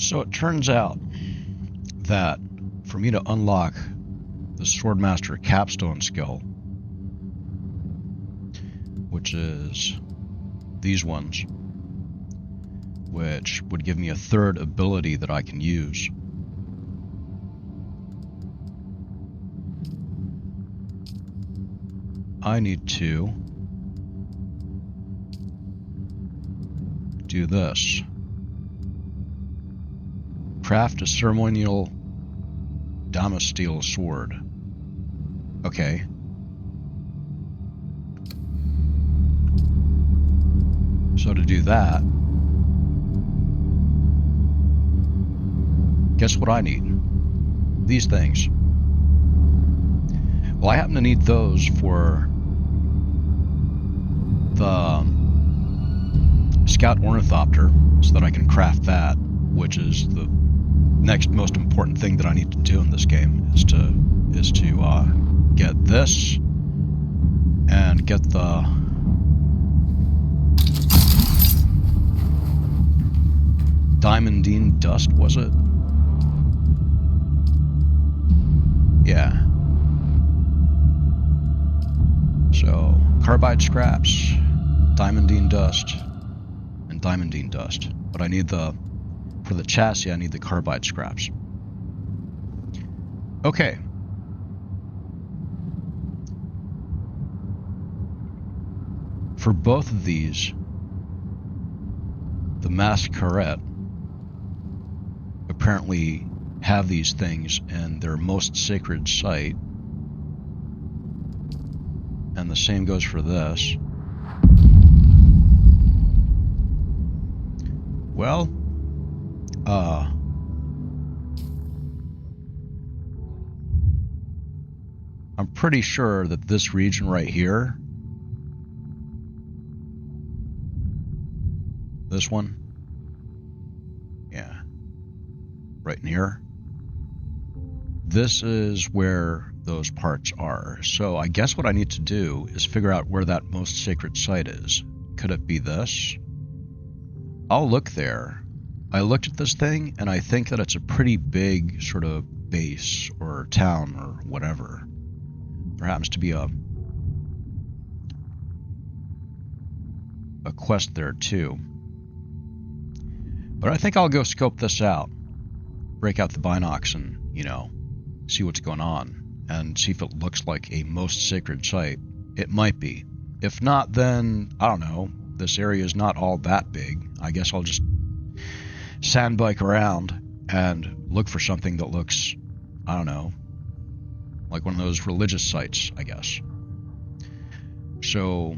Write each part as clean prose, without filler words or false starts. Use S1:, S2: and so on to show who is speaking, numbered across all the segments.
S1: So it turns out that for me to unlock the Swordmaster Capstone skill, which is these ones, which would give me a third ability that I can use, I need to do this. Craft a ceremonial Damasteel sword. Okay. So to do that, guess what I need? These things. Well, I happen to need those for the Scout Ornithopter, so that I can craft that, which is the next most important thing that I need to do in this game, is to get this and get the Diamondine dust, was it? Yeah. So, carbide scraps, Diamondine dust, and Diamondine dust. But I need for the chassis, I need the carbide scraps. Okay. For both of these, the Masquerade apparently have these things in their most sacred site. And the same goes for this. Well, I'm pretty sure that this region right here, this one, yeah, right in here, this is where those parts are. So I guess what I need to do is figure out where that most sacred site is. Could it be this? I'll look there. I looked at this thing, and I think that it's a pretty big sort of base or town or whatever. There happens to be a quest there too. But I think I'll go scope this out. Break out the binocs and, see what's going on. And see if it looks like a most sacred site. It might be. If not, then, I don't know. This area is not all that big. I guess I'll just sandbike around and look for something that looks, I don't know, like one of those religious sites, I guess. So,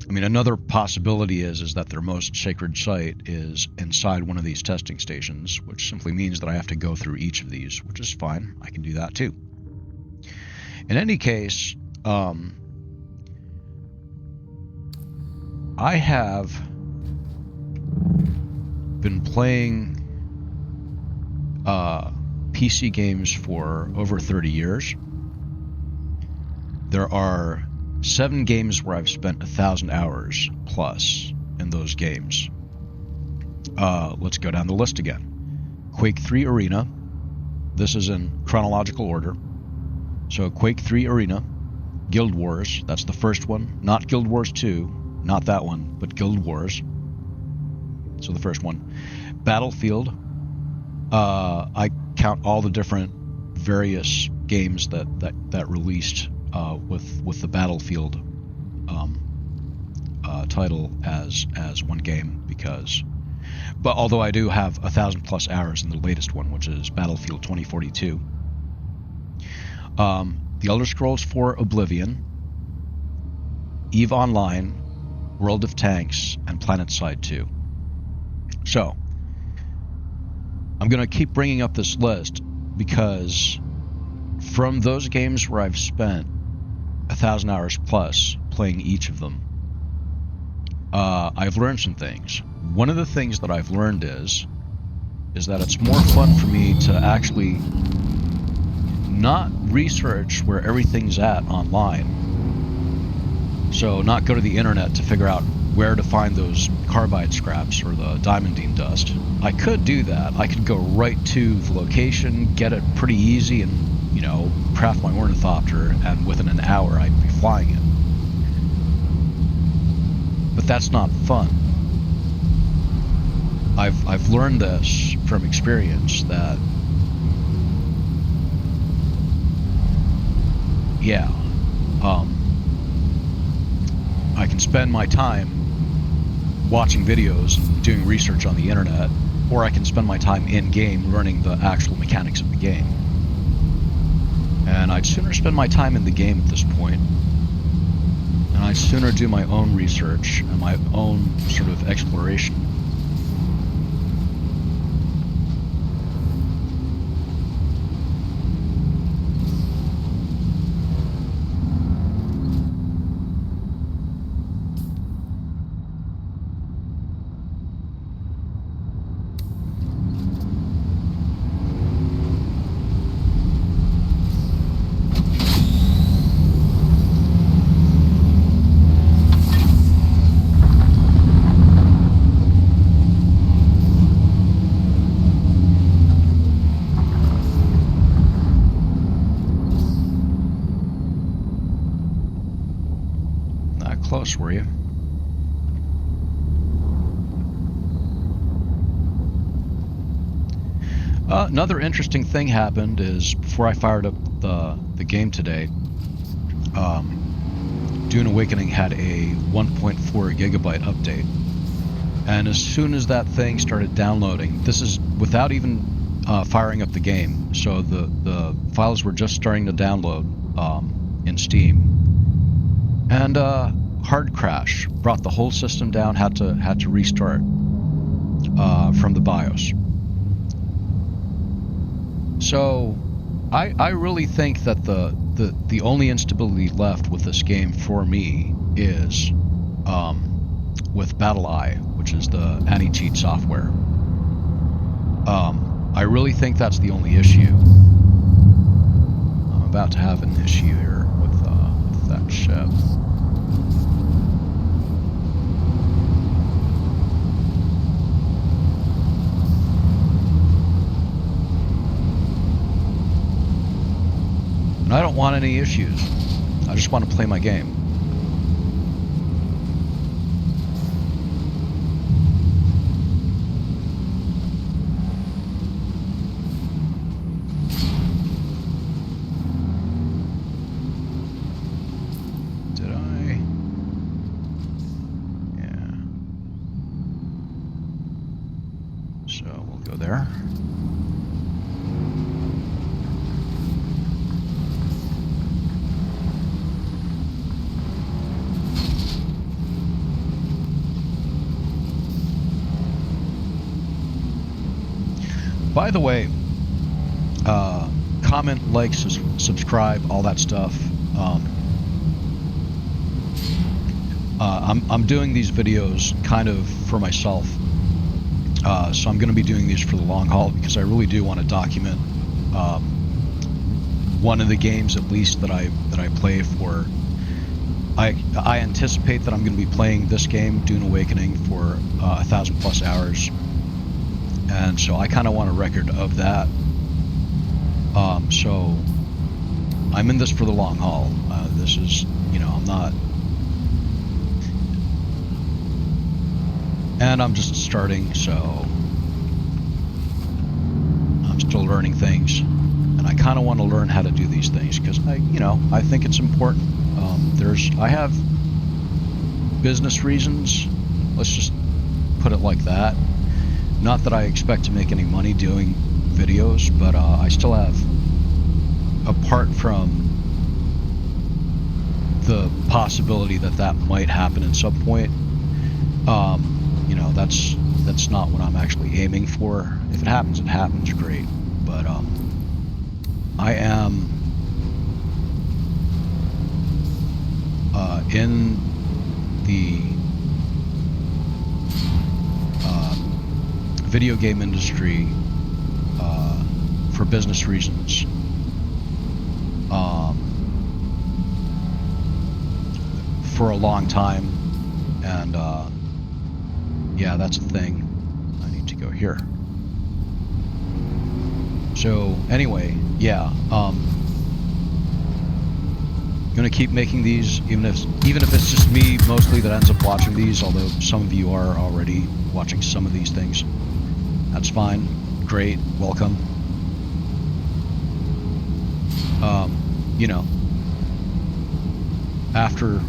S1: I mean, another possibility is that their most sacred site is inside one of these testing stations, which simply means that I have to go through each of these, which is fine. I can do that too. In any case, I have been playing PC games for over 30 years. There are 7 games where I've spent 1,000 hours plus in those games. Let's go down the list again. Quake 3 Arena. This is in chronological order. So Quake 3 Arena, Guild Wars, that's the first one. Not Guild Wars 2, not that one, but Guild Wars. So the first one. Battlefield. I count all the different various games that released with the Battlefield title as one game, but although I do have 1,000 plus hours in the latest one, which is Battlefield 2042. The Elder Scrolls 4 Oblivion, EVE Online, World of Tanks, and PlanetSide 2. So, I'm going to keep bringing up this list because from those games where I've spent 1,000 hours plus playing each of them, I've learned some things. One of the things that I've learned is that it's more fun for me to actually not research where everything's at online, So not go to the internet to figure out where to find those carbide scraps or the diamondine dust. I could do that. I could go right to the location, get it pretty easy, and, you know, craft my ornithopter, and within an hour I'd be flying it. But that's not fun. I've learned this from experience that, yeah, I can spend my time watching videos and doing research on the internet, or I can spend my time in-game learning the actual mechanics of the game. And I'd sooner spend my time in the game at this point, and I'd sooner do my own research and my own sort of exploration. Close, were you? Another interesting thing happened is before I fired up the game today, Dune Awakening had a 1.4 gigabyte update, and as soon as that thing started downloading, this is without even firing up the game, so the files were just starting to download in Steam, and hard crash, brought the whole system down, had to restart from the BIOS. So I really think that the only instability left with this game for me is with BattleEye, which is the anti-cheat software. I really think that's the only issue. I'm about to have an issue here with that ship. I don't want any issues. I just want to play my game. Did I? Yeah. So we'll go there. By the way, comment, like, subscribe, all that stuff. I'm doing these videos kind of for myself, so I'm going to be doing these for the long haul because I really do want to document one of the games at least that I play for. I anticipate that I'm going to be playing this game, Dune Awakening, for 1,000+ hours. And so I kind of want a record of that. So I'm in this for the long haul. This is, you know, I'm not... And I'm just starting, so... I'm still learning things. And I kind of want to learn how to do these things, because I think it's important. I have business reasons. Let's just put it like that. Not that I expect to make any money doing videos, but I still have, apart from the possibility that might happen at some point, that's not what I'm actually aiming for. If it happens, great. But I am in the video game industry for business reasons. for a long time, and yeah, that's a thing. I need to go here. So anyway, yeah, gonna keep making these, even if it's just me mostly that ends up watching these, although some of you are already watching some of these things. That's fine. Great. Welcome. You know, after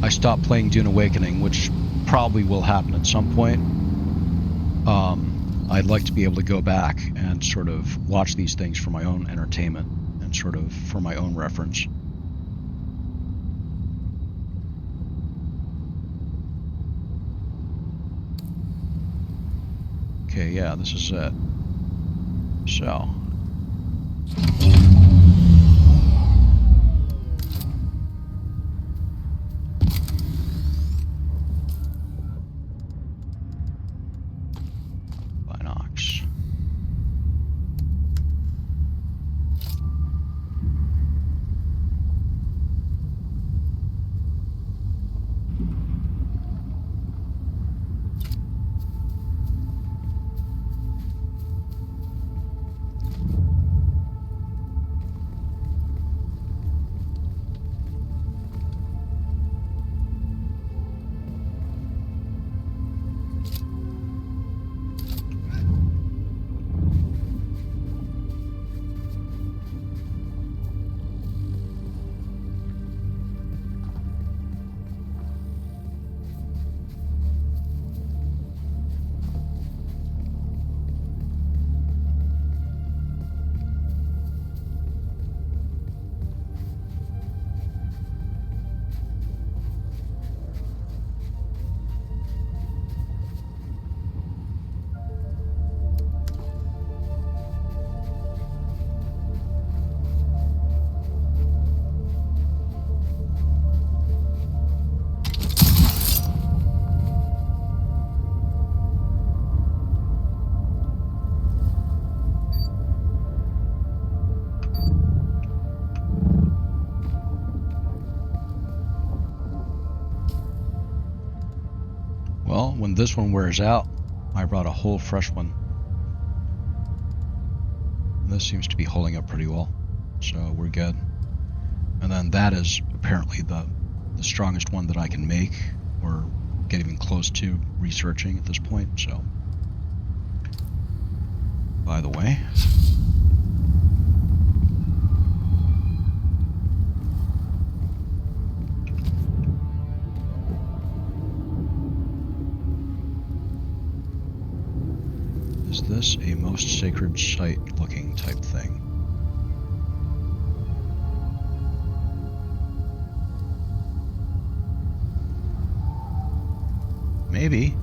S1: I stop playing Dune Awakening, which probably will happen at some point, I'd like to be able to go back and sort of watch these things for my own entertainment and sort of for my own reference. Okay, yeah, this is it. So. Binox. Well, when this one wears out, I brought a whole fresh one. And this seems to be holding up pretty well, so we're good. And then that is apparently the strongest one that I can make or get even close to researching at this point, so. By the way. Is this a most sacred site looking type thing? Maybe.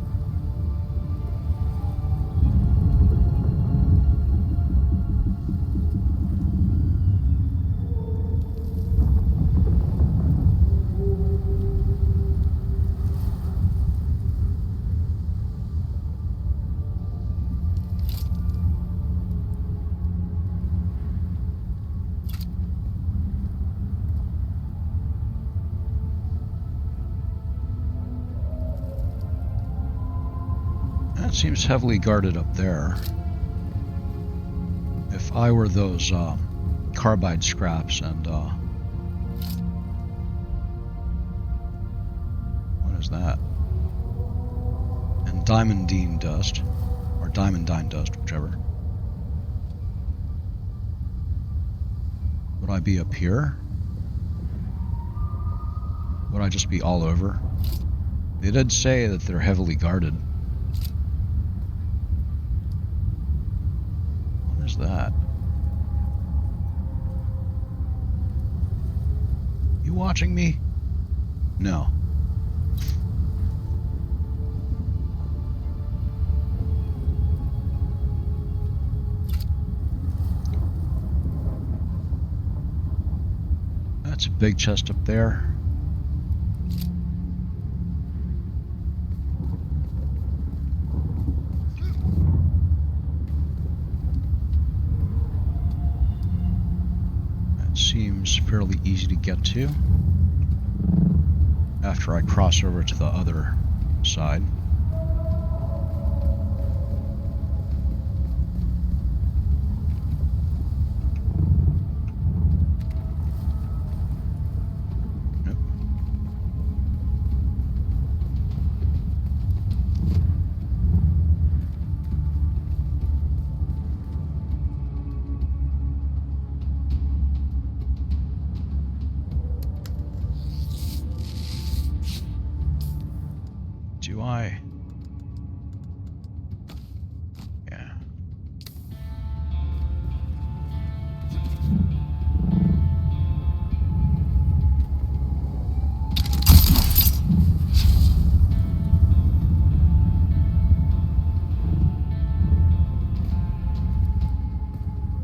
S1: That seems heavily guarded up there. If I were those carbide scraps and what is that? And diamondine dust, or diamondine dust, whichever. Would I be up here? Would I just be all over? They did say that they're heavily guarded. What is that? You watching me? No. That's a big chest up there. That seems fairly easy to get to. after I cross over to the other side. Nope. Do I? Yeah.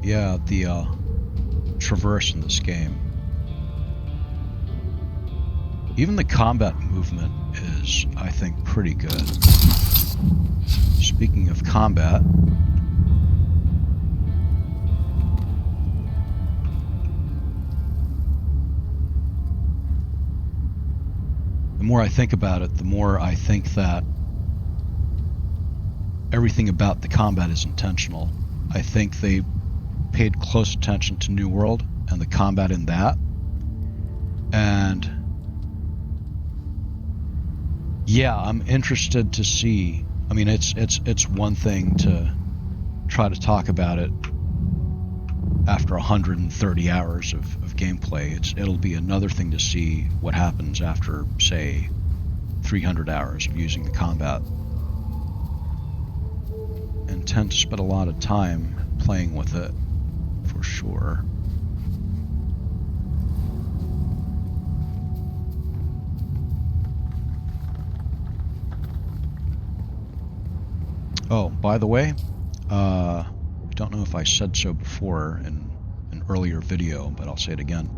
S1: Yeah, the traverse in this game. Even the combat movement is, I think, pretty good. Speaking of combat, the more I think about it, the more I think that everything about the combat is intentional. I think they paid close attention to New World and the combat in that. And yeah, I'm interested to see. I mean, it's one thing to try to talk about it after 130 hours of gameplay. It'll be another thing to see what happens after, say, 300 hours of using the combat. And tend to spend a lot of time playing with it, for sure. Oh, by the way, I don't know if I said so before in an earlier video, but I'll say it again.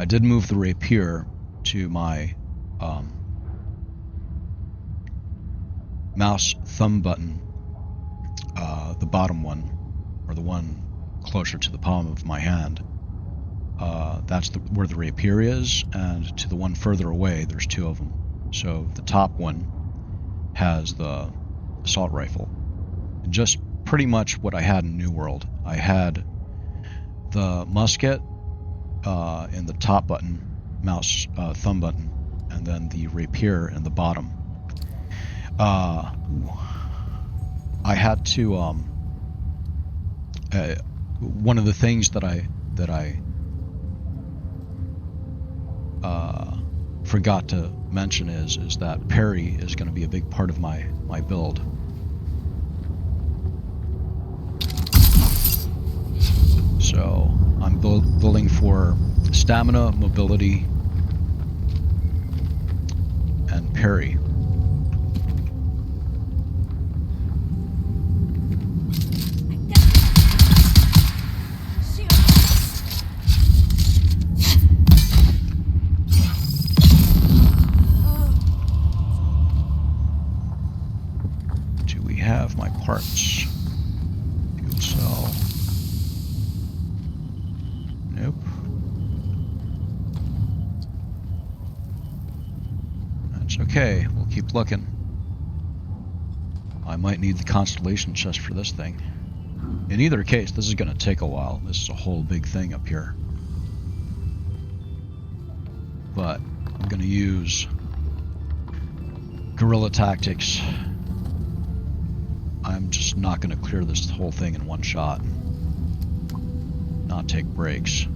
S1: I did move the rapier to my mouse thumb button, the bottom one, or the one closer to the palm of my hand. That's where the rapier is, and to the one further away, there's two of them. So the top one has the assault rifle. Just pretty much what I had in New World. I had the musket in the top button, mouse thumb button, and then the rapier in the bottom. I had to one of the things that I forgot to mention is that parry is going to be a big part of my build. So I'm building for stamina, mobility, and parry. Do we have my parts? Fuel cell. Nope. That's okay. We'll keep looking. I might need the constellation chest for this thing. In either case, this is going to take a while. This is a whole big thing up here. But I'm going to use guerrilla tactics. I'm just not going to clear this whole thing in one shot. Not take breaks.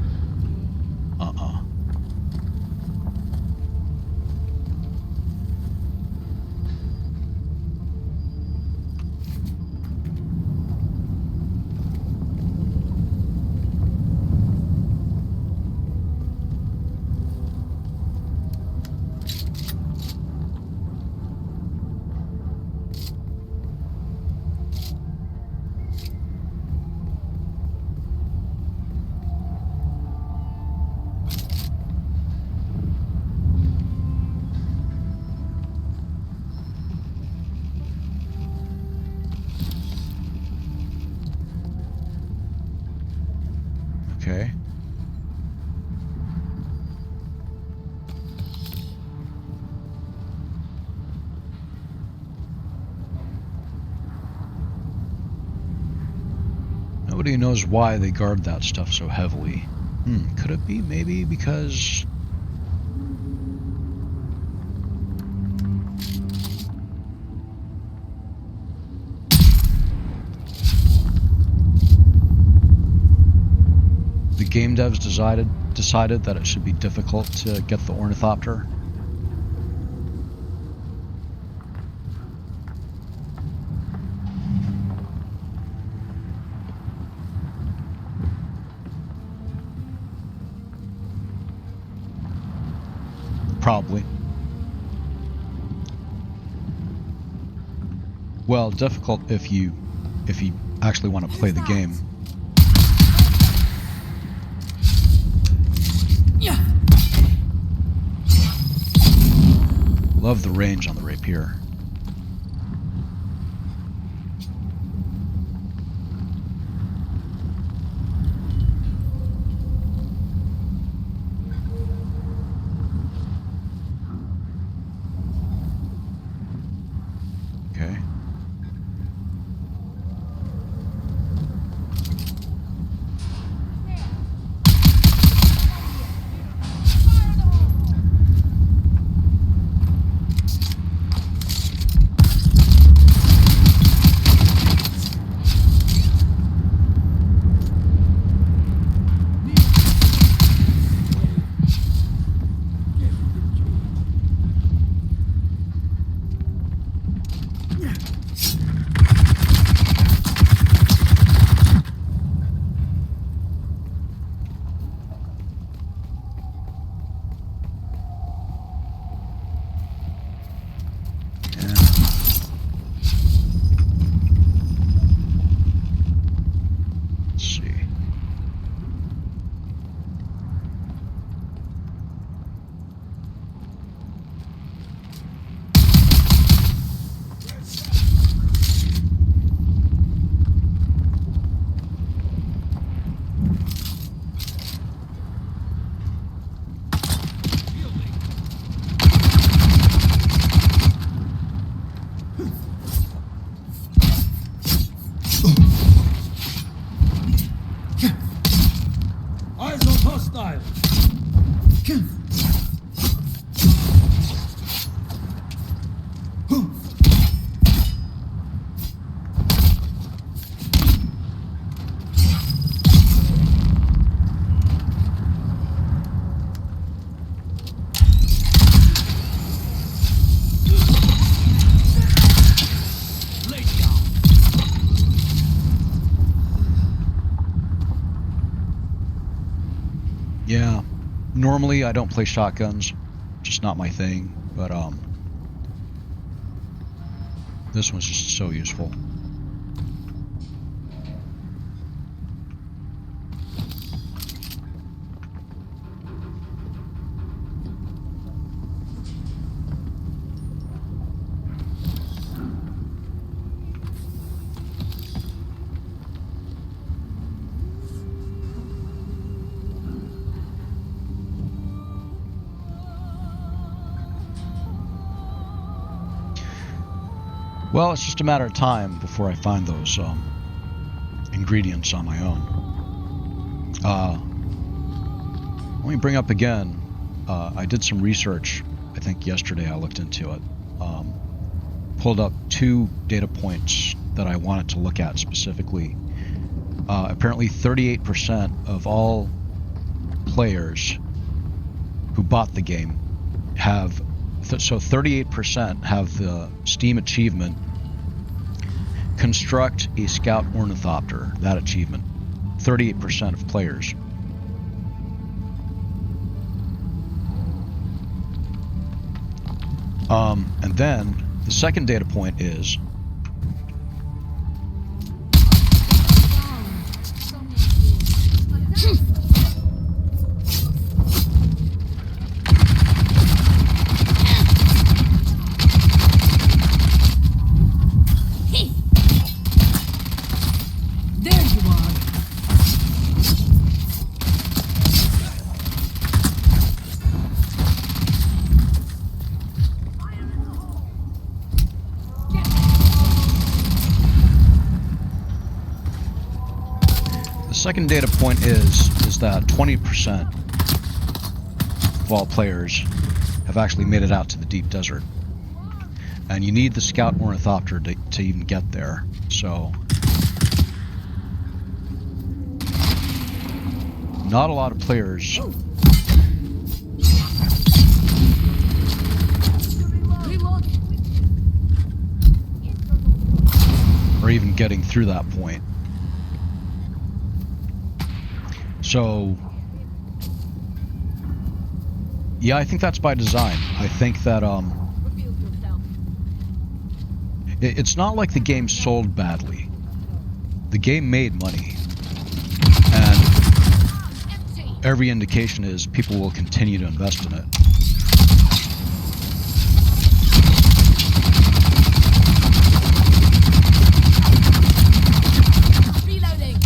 S1: nobody knows why they guard that stuff so heavily. Could it be maybe because... the game devs decided that it should be difficult to get the ornithopter? Probably. Well, difficult if you actually want to play the game. Love the range on the rapier. Okay. Yeah, normally I don't play shotguns, just not my thing, but this one's just so useful. Well, it's just a matter of time before I find those ingredients on my own. Let me bring up again, I did some research, I think yesterday I looked into it. Pulled up 2 data points that I wanted to look at specifically. Apparently 38% of all players who bought the game have, so 38% have the Steam achievement, Construct a Scout Ornithopter, that achievement. 38% of players. And then the second data point is Second data point is that 20% of all players have actually made it out to the deep desert. And you need the scout ornithopter to even get there. So, not a lot of players are even getting through that point. So, yeah, I think that's by design. I think that it's not like the game sold badly. The game made money, and every indication is people will continue to invest in it.
S2: Reloading.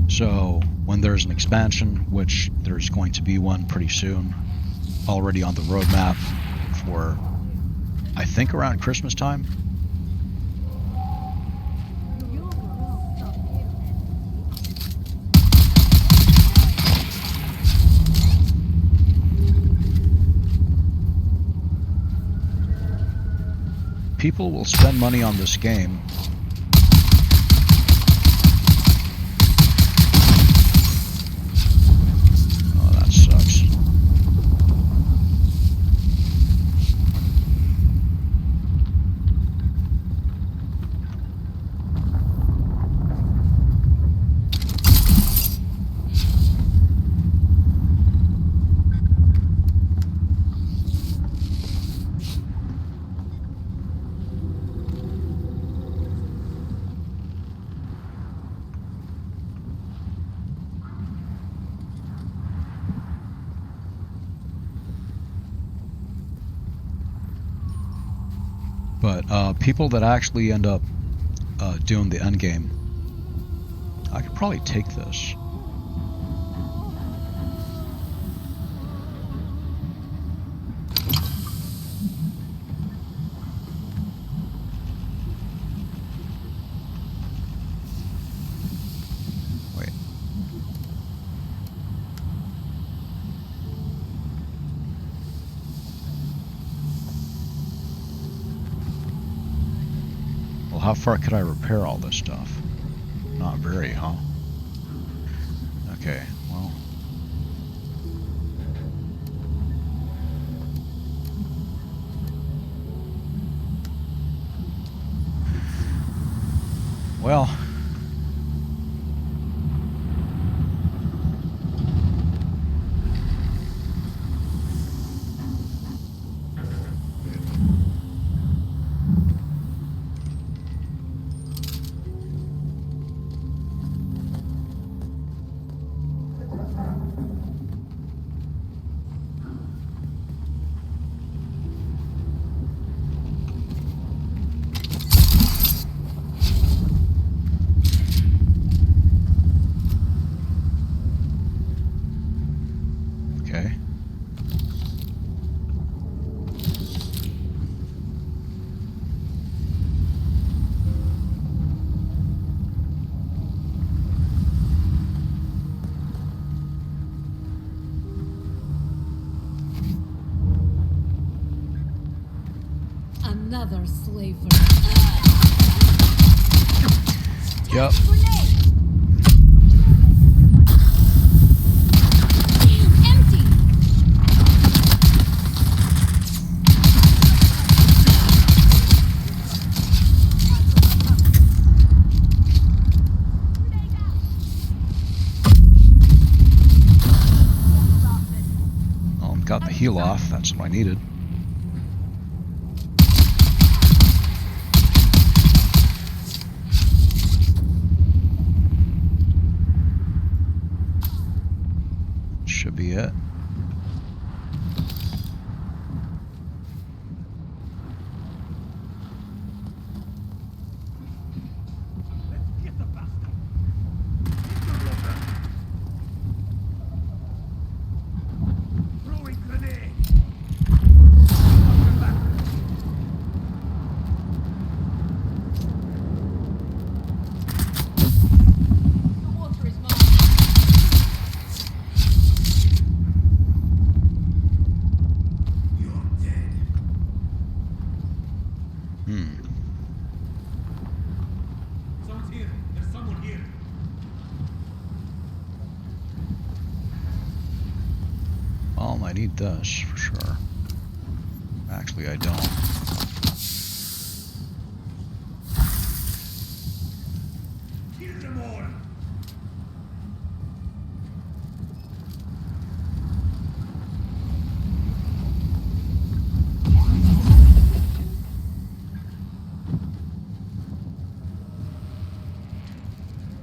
S1: So when there's an expansion, which there's going to be one pretty soon, already on the roadmap for, I think, around Christmas time. People will spend money on this game. Oh, that sucks. But people that actually end up doing the end game, I could probably take this. Wait. Well, how far could I repair all this stuff? Not very, huh? Okay, well. Well. Okay.
S2: Another slaver.
S1: Yep.
S2: Empty.
S1: Well, got the heal off. That's what I needed. Should be it. I need this for sure. Actually, I don't.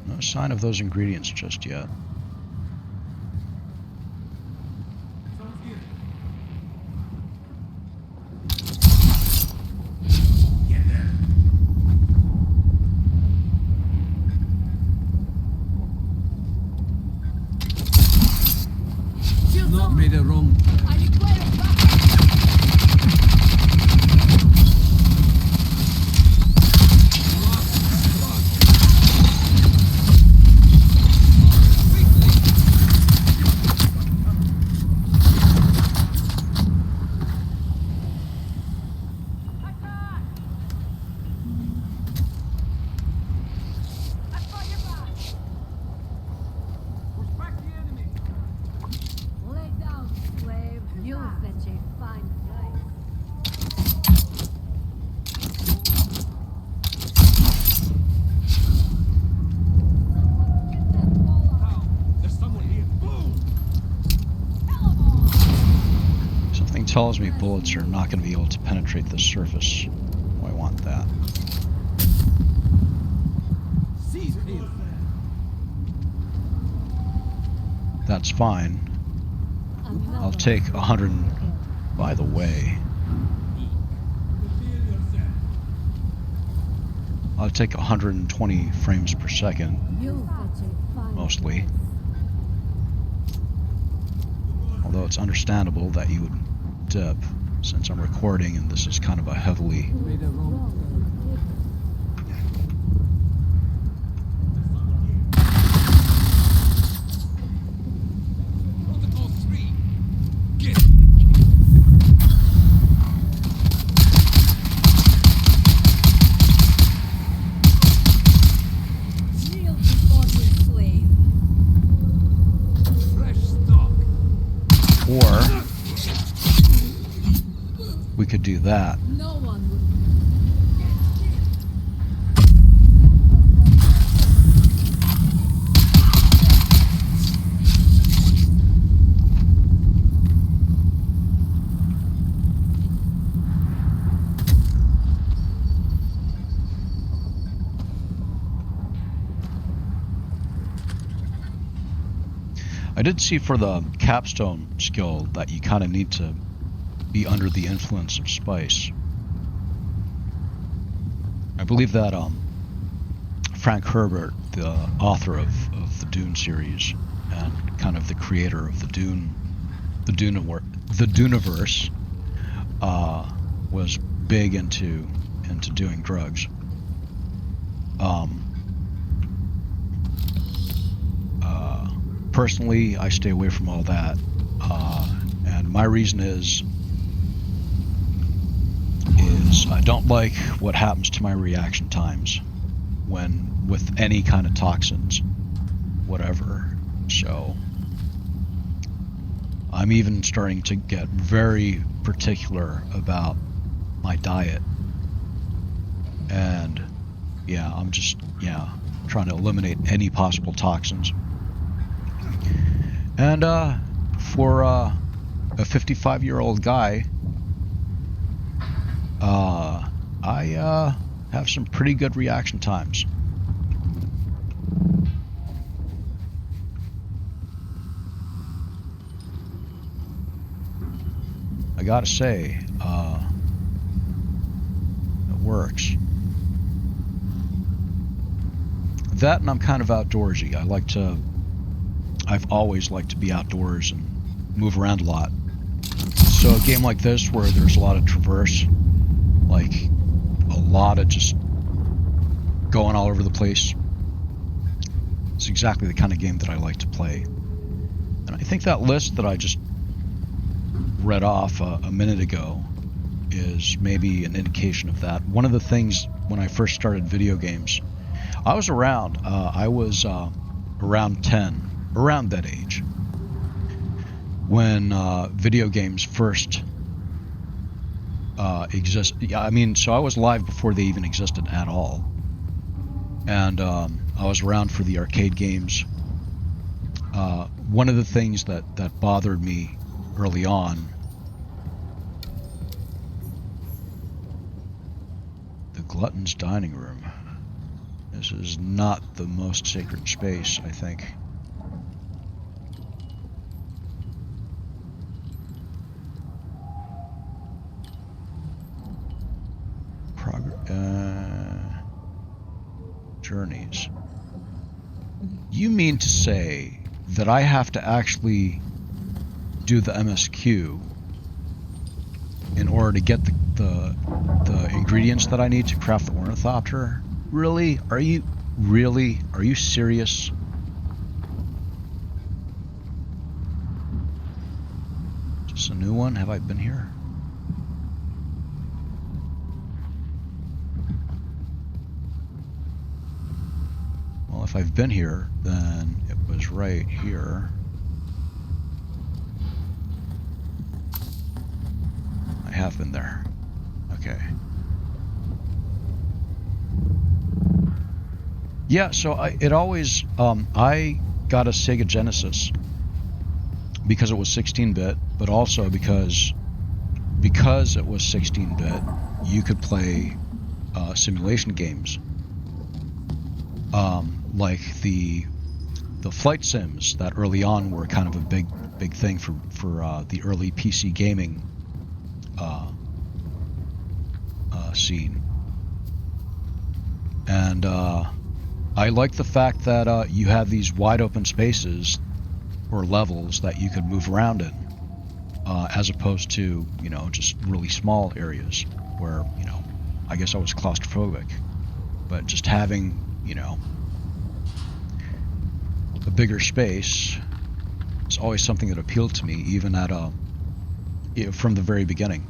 S1: No sign of those ingredients just yet.
S2: Shields
S3: Made a wrong.
S2: I require backup. Lay down, slave. You fetch a fine price.
S3: There's someone here. Boom!
S1: Something tells me bullets are not going to be able to penetrate the surface. Oh, I want that.
S3: Seize him.
S1: That's fine. I'll take 100. By the way, I'll take 120 frames per second,
S2: You fetch a fine
S1: mostly. Although it's understandable that you would dip, since I'm recording and this is kind of a heavily...
S3: Made a wrong. Protocol 3. Get
S2: Kneel before me, slave.
S3: fresh stock.
S1: Or we could do that.
S2: No one would.
S1: I did see for the capstone skill that you kind of need to be under the influence of spice. I believe that Frank Herbert, the author of the Dune series and kind of the creator of the Duneverse, was big into doing drugs. Personally, I stay away from all that, and my reason is I don't like what happens to my reaction times when with any kind of toxins, whatever. So I'm even starting to get very particular about my diet, and yeah, I'm just trying to eliminate any possible toxins. And for a 55-year-old guy, I have some pretty good reaction times. I gotta say, it works. That, and I'm kind of outdoorsy. I've always liked to be outdoors and move around a lot. So a game like this, where there's a lot of traverse, like a lot of just going all over the place, it's exactly the kind of game that I like to play. And I think that list that I just read off a minute ago is maybe an indication of that. One of the things when I first started video games, I was around. I was around 10, around that age. when video games first exist. Yeah, I mean, so I was live before they even existed at all, and I was around for the arcade games. One of the things that bothered me early on, the Glutton's dining room. This is not the most sacred space, I think. Journeys. You mean to say that I have to actually do the MSQ in order to get the ingredients that I need to craft the ornithopter? Really? Are you serious? Is this a new one? Have I been here? Well, if I've been here, then it was right here. I have been there. Okay. Yeah, so I got a Sega Genesis because it was 16-bit, but also because it was 16-bit, you could play simulation games. Like the flight sims that early on were kind of a big thing for the early PC gaming scene. And I like the fact that you have these wide open spaces or levels that you could move around in, as opposed to, you know, just really small areas where, you know, I guess I was claustrophobic. But just having, you know, a bigger space is always something that appealed to me, even at from the very beginning.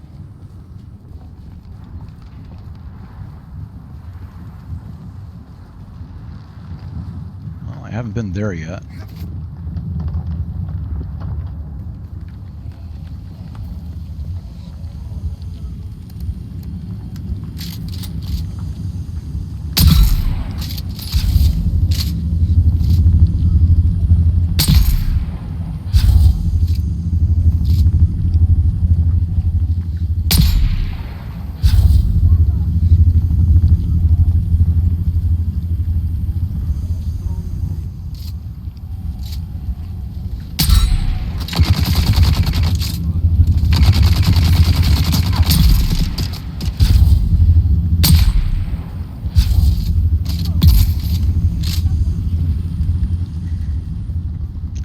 S1: Well, I haven't been there yet.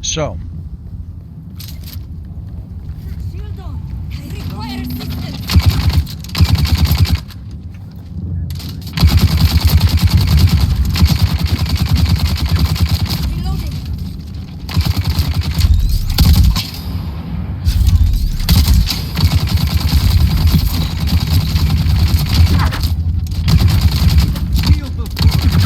S1: So,
S2: Shield on. I require assistance. Reloading.
S3: Feel the force.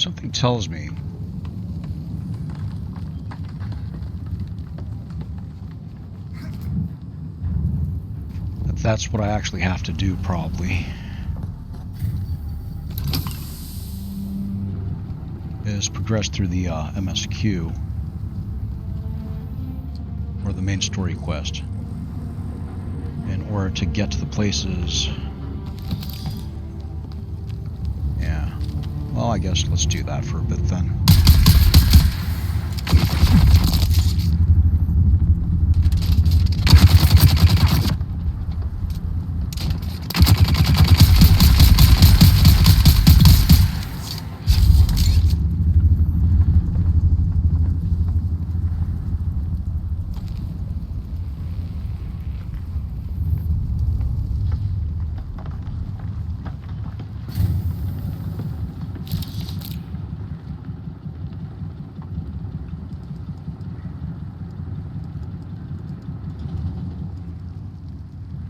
S1: Something tells me that that's what I actually have to do, probably. Is progress through the MSQ, or the main story quest, in order to get to the places. Yeah. Well, I guess let's do that for a bit then.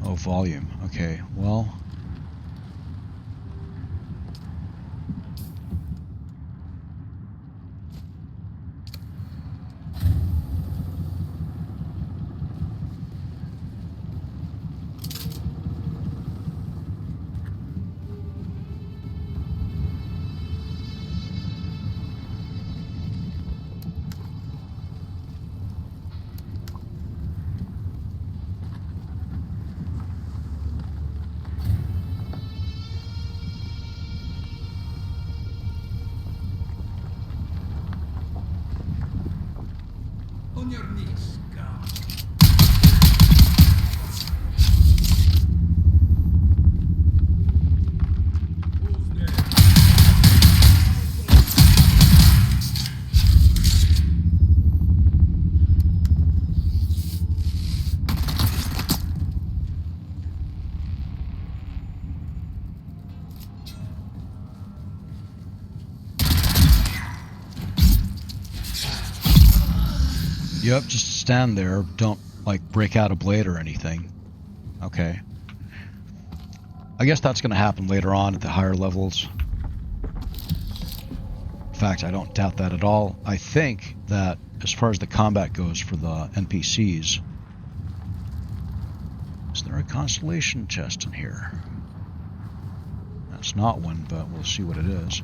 S1: Oh, volume. Okay, well.
S3: On your knees, girl. Who's there?
S1: Yep, just stand there. Don't, like, break out a blade or anything. Okay. I guess that's going to happen later on at the higher levels. In fact, I don't doubt that at all. I think that as far as the combat goes for the NPCs... Is there a constellation chest in here? That's not one, but we'll see what it is.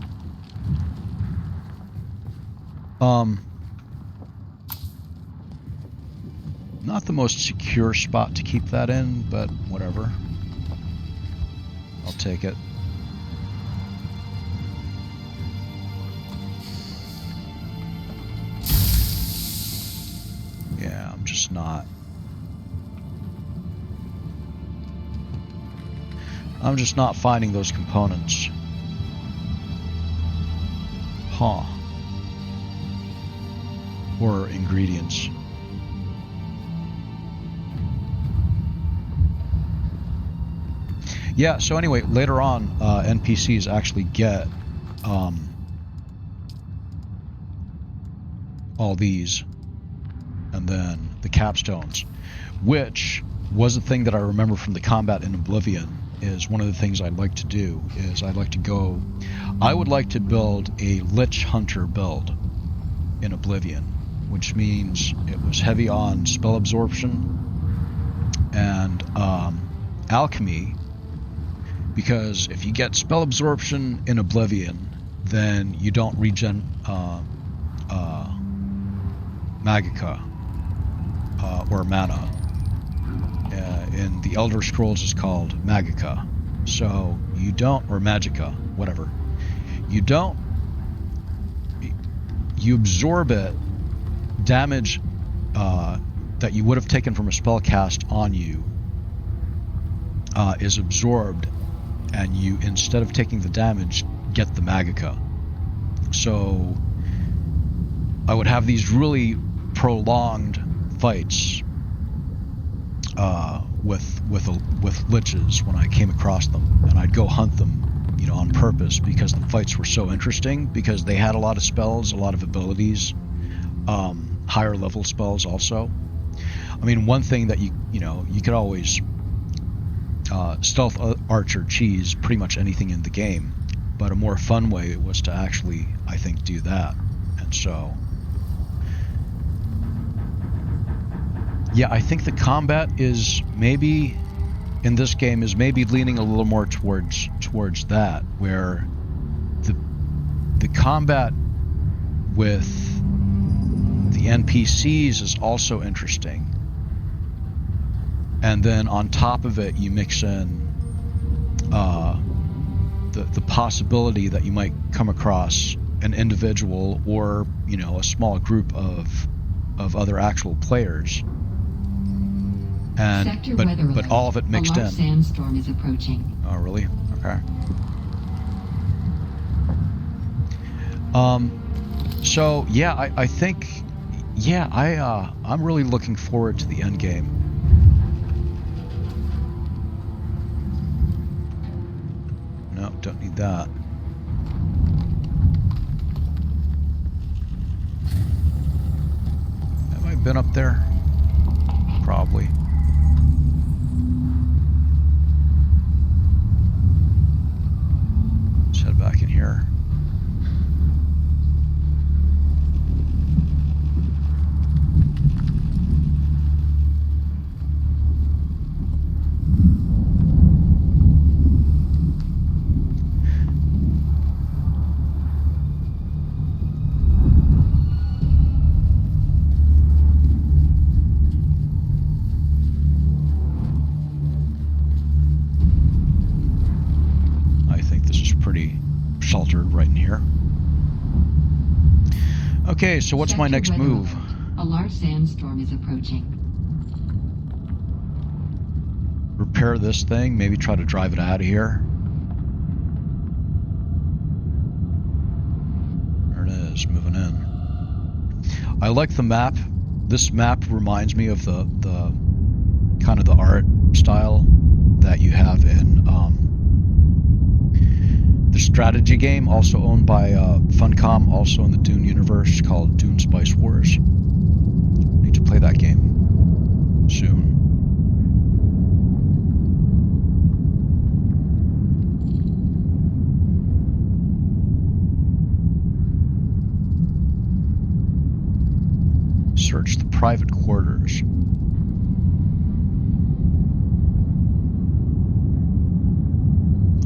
S1: Not the most secure spot to keep that in, but whatever. I'll take it. Yeah, I'm just not finding those components. Huh. Or ingredients. Yeah, so anyway, later on, NPCs actually get all these, and then the capstones, which was a thing that I remember from the combat in Oblivion. Is one of the things I'd like to do is I would like to build a Lich Hunter build in Oblivion, which means it was heavy on spell absorption and alchemy. Because if you get spell absorption in Oblivion, then you don't regen Magica or mana. In the Elder Scrolls is called Magica. So you don't, or Magica, whatever. You absorb it, damage that you would have taken from a spell cast on you is absorbed, and you, instead of taking the damage, get the Magica. So I would have these really prolonged fights with liches when I came across them, and I'd go hunt them, you know, on purpose, because the fights were so interesting, because they had a lot of spells, a lot of abilities, higher level spells also. I mean, one thing that you could always stealth archer cheese pretty much anything in the game, but a more fun way was to actually, I think, do that. And so, yeah, I think the combat is maybe in this game is maybe leaning a little more towards that, where the combat with the NPCs is also interesting. And then on top of it, you mix in the possibility that you might come across an individual or, you know, a small group of other actual players. And
S4: Sector
S1: but
S4: weather alert.
S1: all of it mixed
S4: A large
S1: in.
S4: sandstorm is approaching.
S1: Oh, really? Okay. So yeah, I think, yeah, I'm really looking forward to the end game. No, don't need that. Have I been up there? Probably. Let's head back in here. I think this is pretty sheltered right in here. Okay, so what's my next move?
S4: Alert. A large sandstorm is approaching.
S1: Repair this thing, maybe try to drive it out of here. There it is, moving in. I like the map. This map reminds me of the kind of the art style that you have in the strategy game, also owned by Funcom, also in the Dune universe, called Dune Spice Wars. Need to play that game soon. Search the private quarters.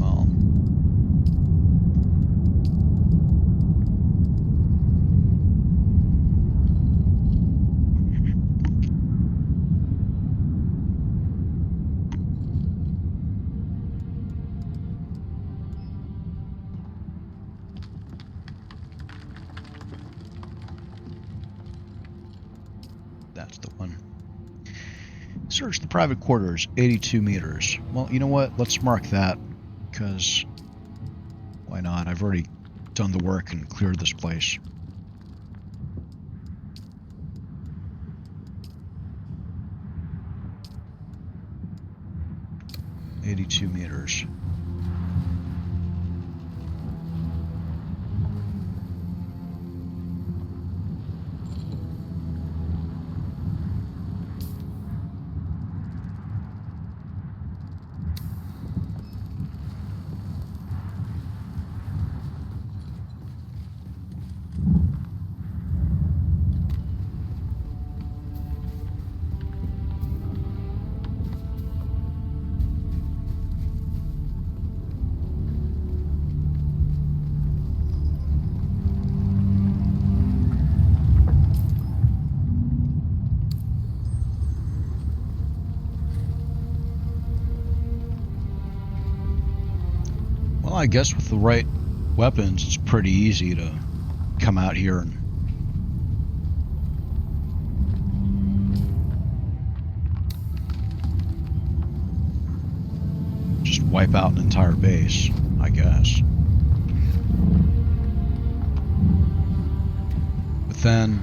S1: Well, that's the one. Search the private quarters, 82 meters. Well, you know what? Let's mark that, because why not? I've already done the work and cleared this place. $82 meters. Well, I guess with the right weapons, it's pretty easy to come out here and just wipe out an entire base, I guess. But then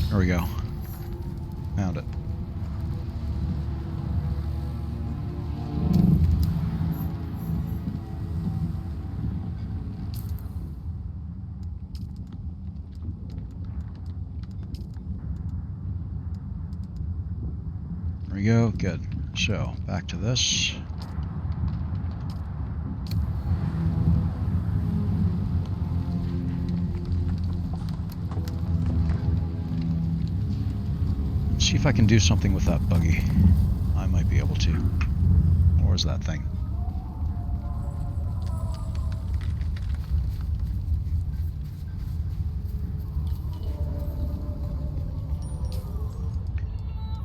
S1: there we go. Found it. There we we go. Good. So, back to this. Let's see if I can do something with that buggy. I might be able to. Or is that thing?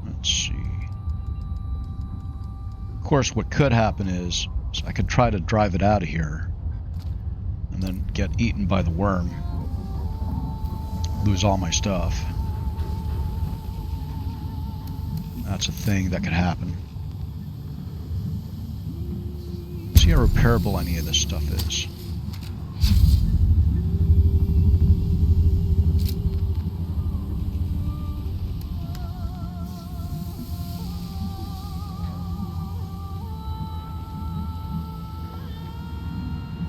S1: Let's see. Of course, what could happen is I could try to drive it out of here and then get eaten by the worm. Lose all my stuff. That's a thing that could happen. See how repairable any of this stuff is.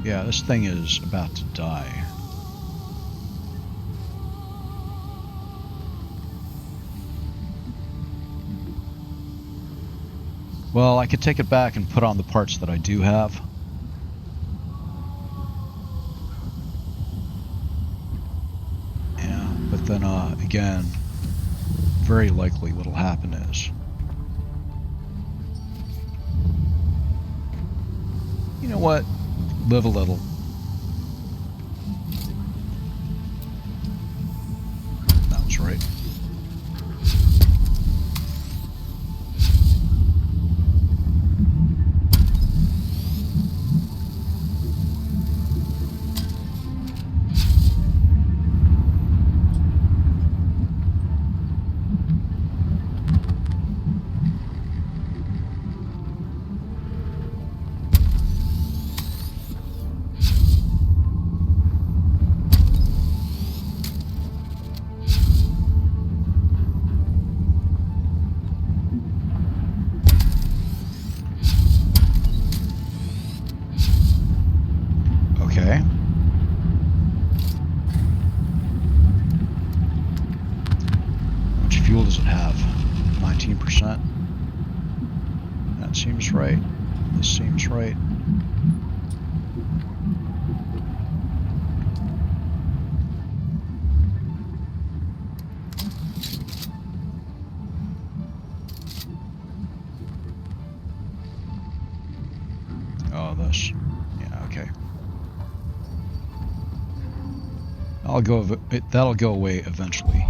S1: Yeah, this thing is about to die. Well, I could take it back and put on the parts that I do have. Yeah, but then, again, very likely what'll happen is... You know what? Live a little. That was right. Okay. How much fuel does it have? 19%? That seems right. This seems right. Oh, this. Yeah, okay. That'll go away eventually.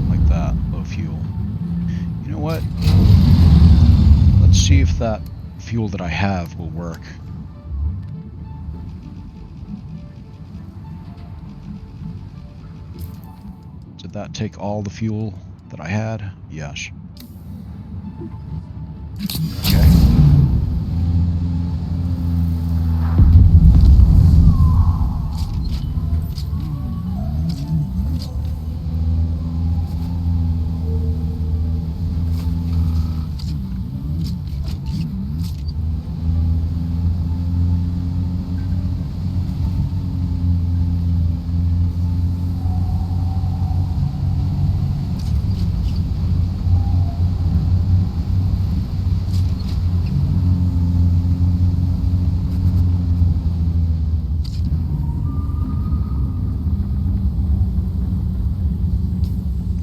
S1: Like that, low fuel. You know what? Let's see if that fuel that I have will work. Did that take all the fuel that I had? Yes. Okay.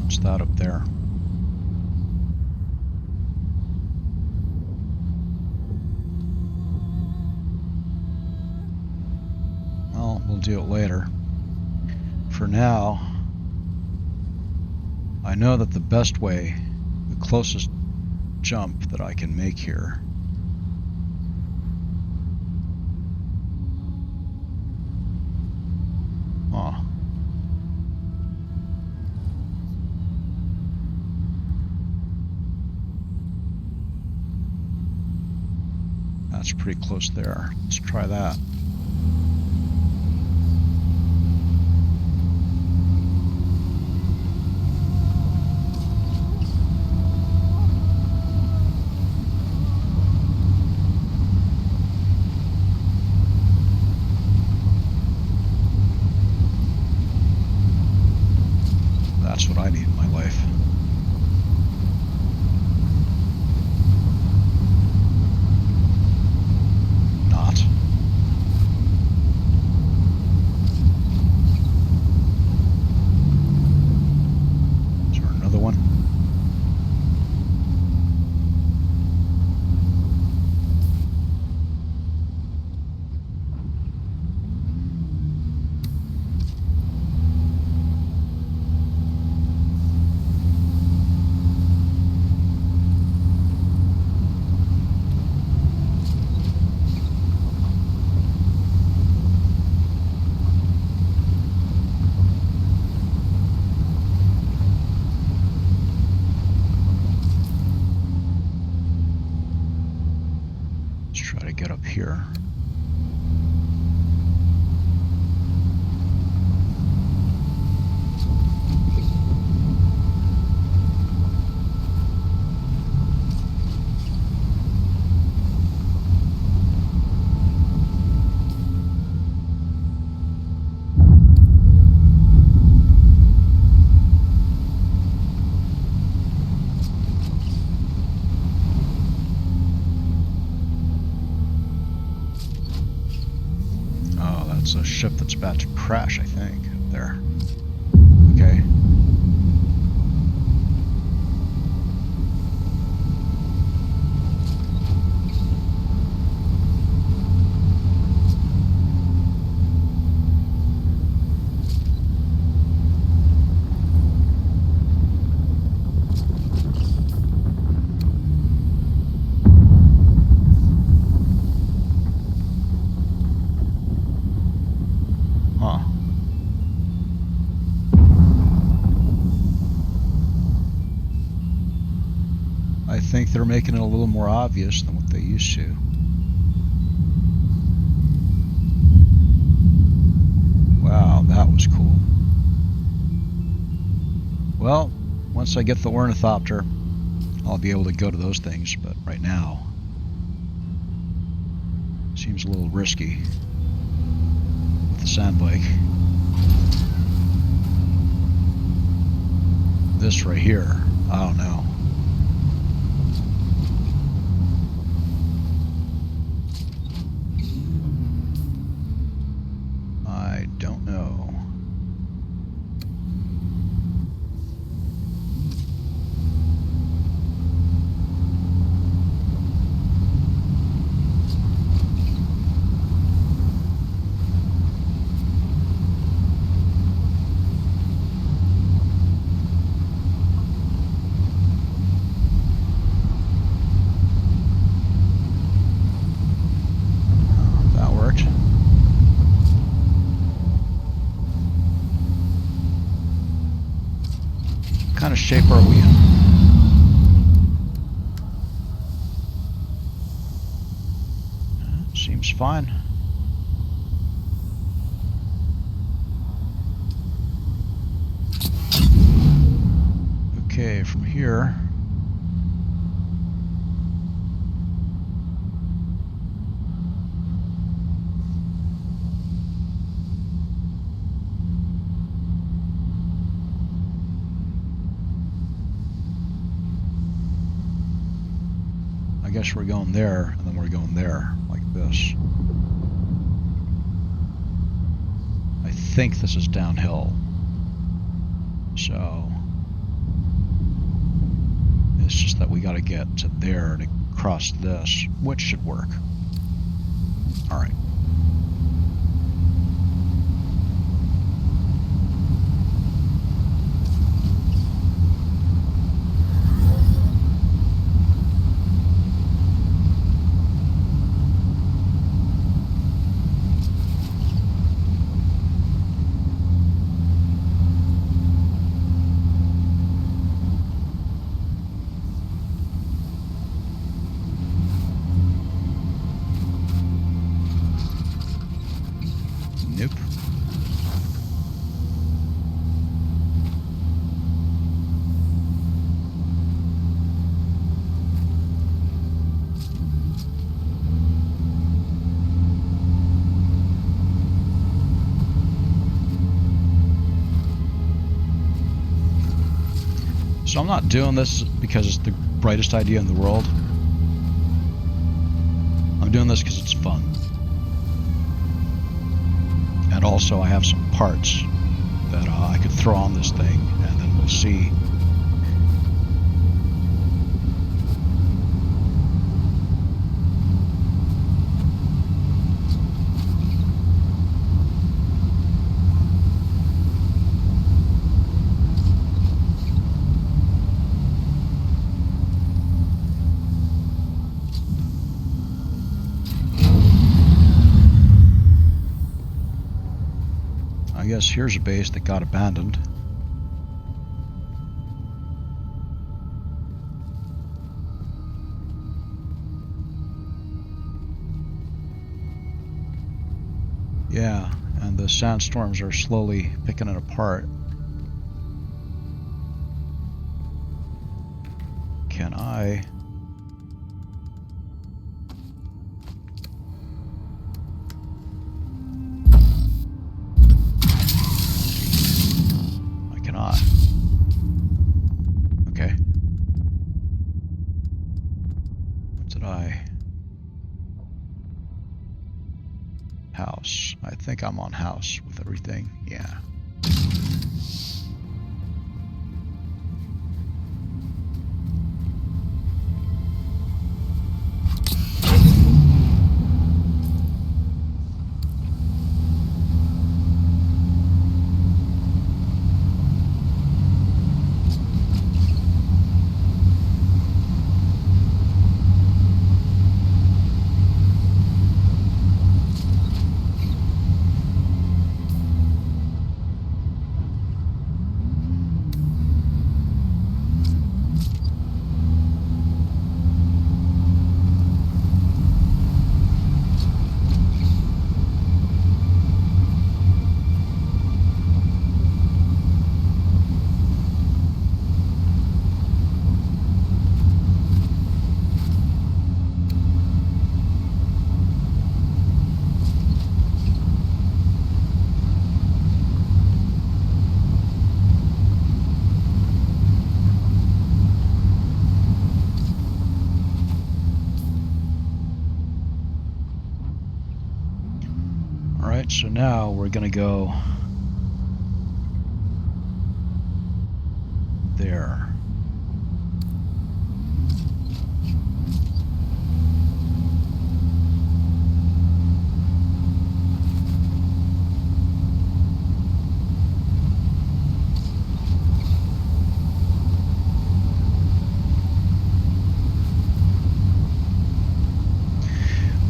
S1: What's that up there? Well, we'll do it later. For now, I know that the best way, the closest jump that I can make here that's pretty close there. Let's try that. That's what I need in my life. gotta get up here. It's a ship that's about to crash, I think, up there. Okay. Huh. I think they're making it a little more obvious than what they used to. Wow, that was cool. Well, once I get the ornithopter, I'll be able to go to those things, but right now, seems a little risky with the sand lake. This right here, I don't know. I don't know. That worked. What kind of shape are we in? Seems fine. Okay, from here. I guess we're going there, and then we're going there, like this. I think this is downhill. So it's just that we got to get to there to cross this, which should work. All right. Nope. So I'm not doing this because it's the brightest idea in the world. I'm doing this because it's fun. And also I have some parts that I could throw on this thing, and then we'll see. I guess here's a base that got abandoned. Yeah, and the sandstorms are slowly picking it apart. Can I... I cannot. Okay. What did I... House. I think I'm on house with everything. Yeah. Alright, so now we're gonna go there.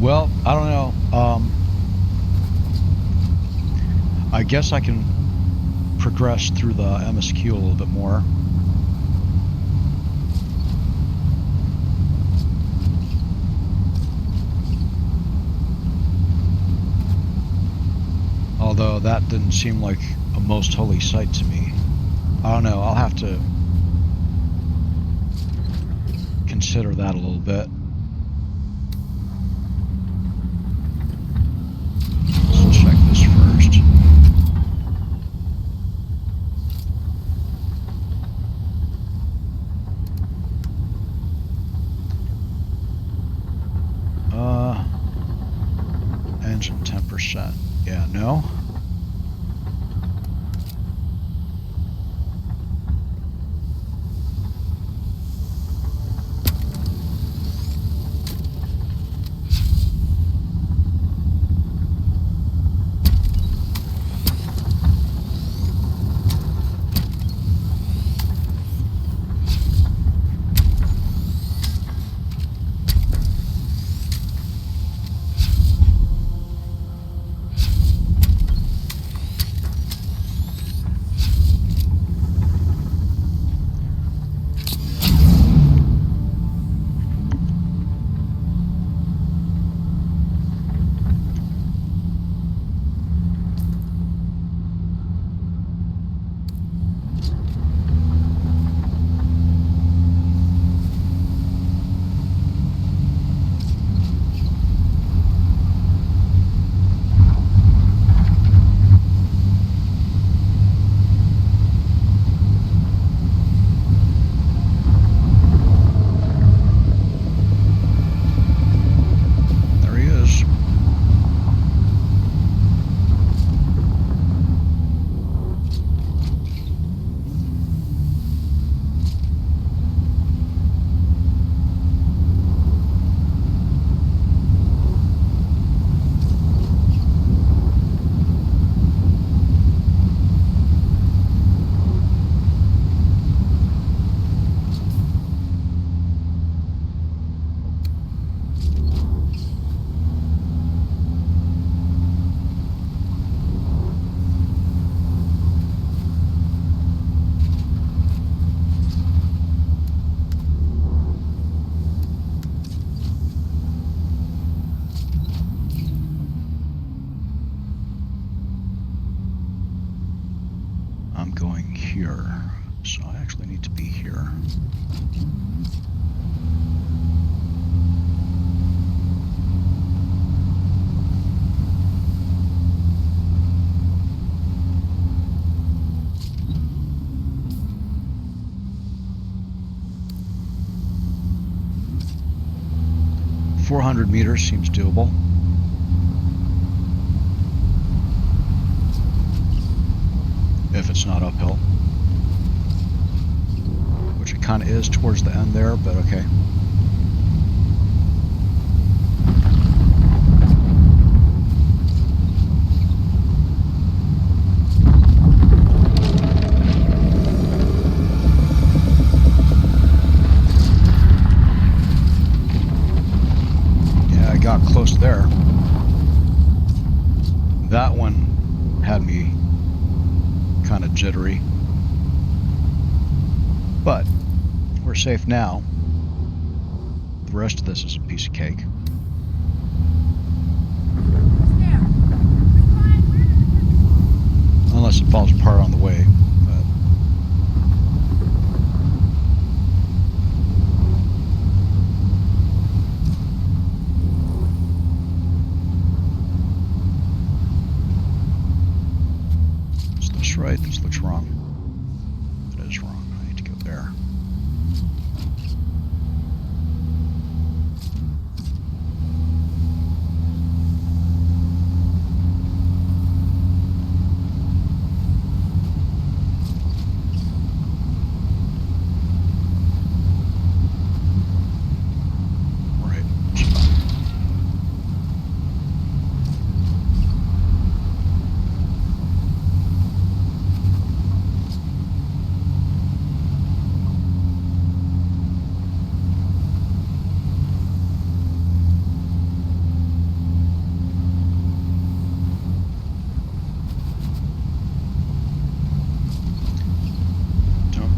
S1: Well, I don't know. I guess I can progress through the MSQ a little bit more. Although that didn't seem like a most holy sight to me. I don't know, I'll have to consider that a little bit. Let's check this first. Engine 10%. Yeah, no. 400 meters seems doable. If it's not uphill. Which it kind of is towards the end there, but okay. Yeah, I got close there. That one had me kind of jittery. But we're safe now. The rest of this is a piece of cake. Unless it falls apart on the way. But is this right? This looks wrong. It is wrong. I need to go there.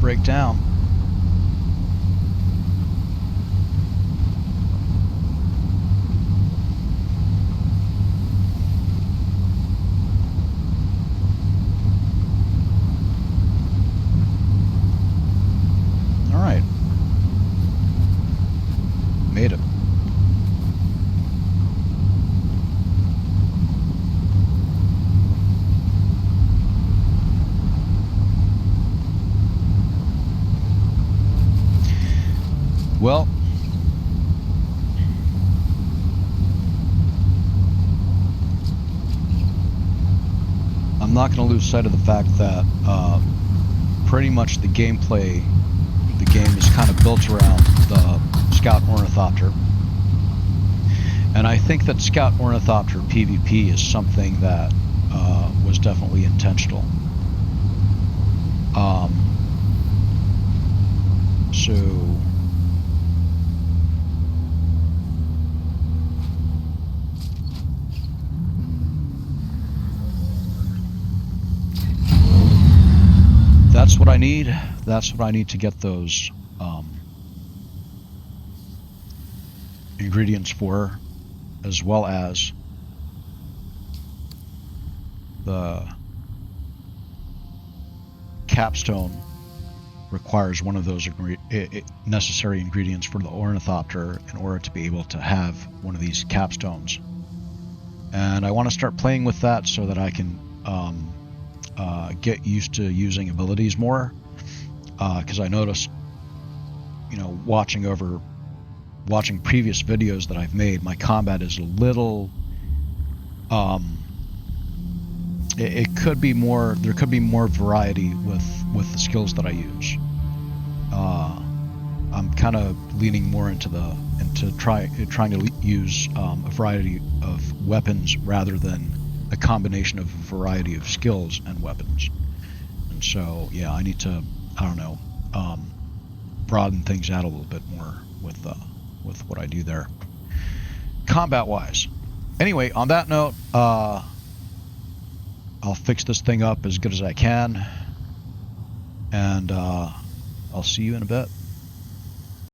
S1: Break down. All right. Made it. Well, I'm not going to lose sight of the fact that pretty much the gameplay, the game is kind of built around the Scout Ornithopter. And I think that Scout Ornithopter PvP is something that was definitely intentional. So that's what I need. That's what I need to get those ingredients for, as well as the capstone requires one of those necessary ingredients for the ornithopter in order to be able to have one of these capstones. And I want to start playing with that so that I can get used to using abilities more, because I noticed, you know, watching previous videos that I've made, my combat is a little it could be more, there could be more variety with the skills that I use. I'm kind of leaning more into trying to use a variety of weapons rather than a combination of a variety of skills and weapons. And so, yeah, I need to, I don't know, broaden things out a little bit more with what I do there, combat-wise. Anyway, on that note, I'll fix this thing up as good as I can, and I'll see you in a bit.